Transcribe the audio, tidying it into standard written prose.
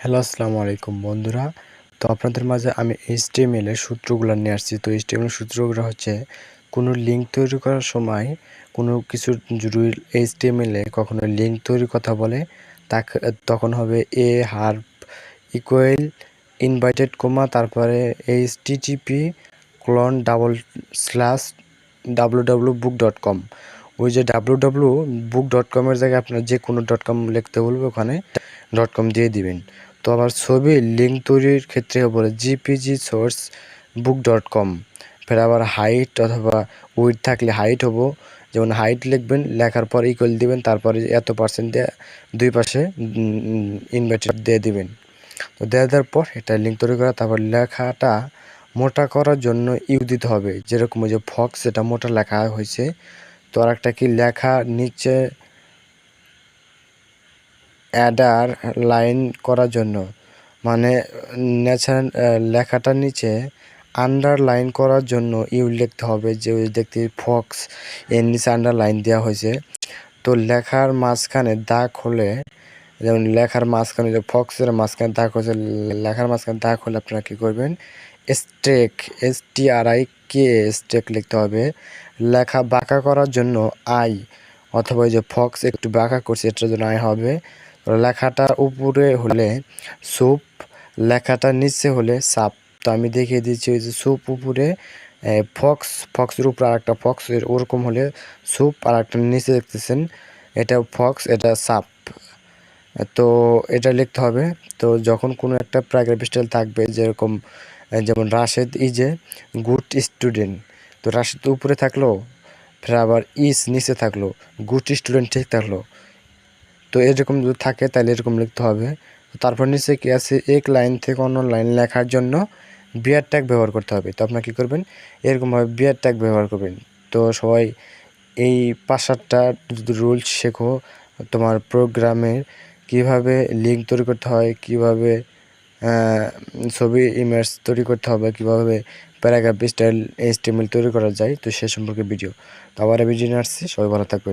Hello, আসসালামু আলাইকুম বন্ধুরা। তো আপনাদের মাঝে আমি HTML এর সূত্রগুলো নিয়ে আসছি। তো HTML সূত্রগুলো হচ্ছে কোনো লিঙ্ক তৈরি করার সময় কোনো কিছু যদি HTML এ কখনো লিঙ্ক তৈরির কথা বলে তখন হবে এ হার্প ইকুয়াল ইনভাইটেড কমা তারপরে http://www.book.com। ওই যে www.book.com এর জায়গায় আপনার যে কোনো .com লিখতে বলবে, ওখানে .com দিয়ে দিবেন। তো আবার ছবির লিঙ্ক তৈরির ক্ষেত্রে বলে জিপিজি সোর্স book.com। ফের আবার হাইট অথবা উইড থাকলে হাইট হবো, যেমন হাইট লিখবেন, লেখার পর ইকুয়াল দিবেন, তারপরে এত % দিয়ে দুই পাশে ইনভার্টেড দিয়ে দিবেন। তো দেওয়ার পর এটা লিঙ্ক তৈরি করা, তারপর লেখাটা মোটা করার জন্য ইউ দিতে হবে। যেরকম ওই যে ফক্স, এটা মোটা লেখা হয়েছে। তো আর একটা কি, লেখা নিচে অ্যাডার লাইন করার জন্য, মানে লেখাটার নিচে আন্ডারলাইন করার জন্য ইউ লিখতে হবে। যে দেখতে ফক্স এর নিচে আন্ডারলাইন দেওয়া হয়েছে। তো লেখার মাঝখানে দাগ হলে, যেমন লেখার মাঝখানে যে ফক্সের মাঝখানে দাগ হয়েছে, লেখার মাঝখানে দাগ হলে আপনারা কী করবেন, স্ট্রেক STRIK স্ট্রেক লিখতে হবে। লেখা বাঁকা করার জন্য আই, অথবা ওই যে ফক্স একটু বাঁকা করছে এটার জন্য আই হবে। লেখাটা উপরে হলে সুপ, লেখাটা নিচে হলে সাপ। তো আমি দেখিয়ে দিচ্ছি, ওই যে সুপ উপরে ফক্সের উপরে আর একটা ফক্সের ওরকম হলে সুপ, আর একটা নিচে দেখতেছেন এটা ফক্স, এটা সাপ। তো এটা লিখতে হবে। তো যখন কোনো একটা প্যারাগ্রাফ স্টাইল থাকবে, যেমন Rashed is a good student, তো রাশেদ উপরে থাকলো, ফের আবার ইজ নিচে থাকলো, গুড স্টুডেন্ট ঠিক থাকলো। তো এরকম যদি থাকে তাহলে এরকম লিখতে হবে। তারপর নিচে কি আছে, এক লাইন থেকে অন্য লাইন লেখার জন্য বিয়ার ট্যাগ ব্যবহার করতে হবে। তো আপনারা কী করবেন, এরকমভাবে বিয়ার ট্যাগ ব্যবহার করবেন। তো সবাই এই 5-7টা যদি রুলস শেখো, তোমার প্রোগ্রামের কিভাবে লিঙ্ক তৈরি করতে হয়, কিভাবে ছবি ইমেজ তৈরি করতে হবে, কিভাবে প্যারাগ্রাফ স্টাইল HTML তৈরি করা যায়, তো সে সম্পর্কে ভিডিও। তো আবার ভিডিও নিয়ে আসছি, সবাই ভালো থাকবেন।